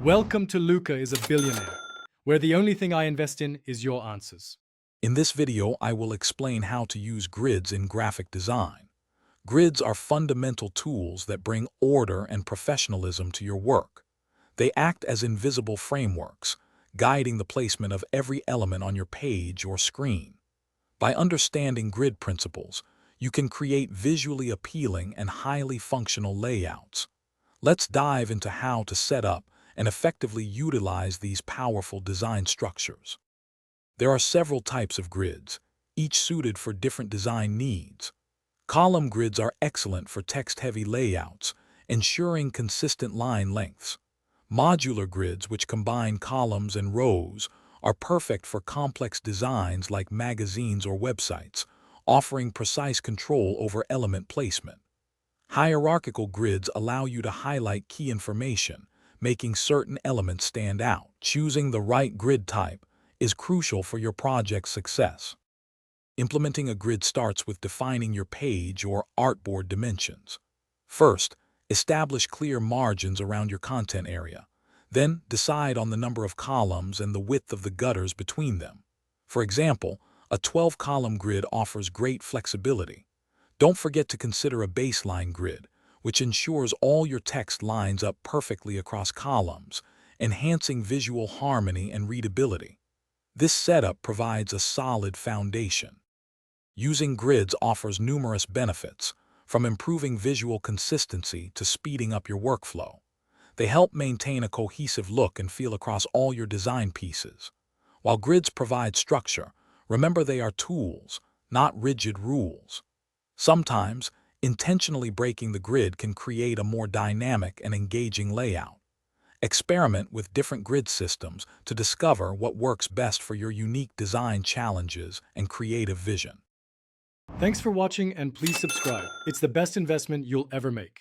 Welcome to Luca is a Billionaire, where the only thing I invest in is your answers. In this video, I will explain how to use grids in graphic design. Grids are fundamental tools that bring order and professionalism to your work. They act as invisible frameworks, guiding the placement of every element on your page or screen. By understanding grid principles, you can create visually appealing and highly functional layouts. Let's dive into how to set up and effectively utilize these powerful design structures. There are several types of grids, each suited for different design needs. Column grids are excellent for text-heavy layouts, ensuring consistent line lengths. Modular grids, which combine columns and rows, are perfect for complex designs like magazines or websites, offering precise control over element placement. Hierarchical grids allow you to highlight key information, making certain elements stand out. Choosing the right grid type is crucial for your project's success. Implementing a grid starts with defining your page or artboard dimensions. First, establish clear margins around your content area. Then, decide on the number of columns and the width of the gutters between them. For example, a 12-column grid offers great flexibility. Don't forget to consider a baseline grid, which ensures all your text lines up perfectly across columns, enhancing visual harmony and readability. This setup provides a solid foundation. Using grids offers numerous benefits, from improving visual consistency to speeding up your workflow. They help maintain a cohesive look and feel across all your design pieces. While grids provide structure, remember they are tools, not rigid rules. Sometimes, intentionally breaking the grid can create a more dynamic and engaging layout. Experiment with different grid systems to discover what works best for your unique design challenges and creative vision. Thanks for watching and please subscribe. It's the best investment you'll ever make.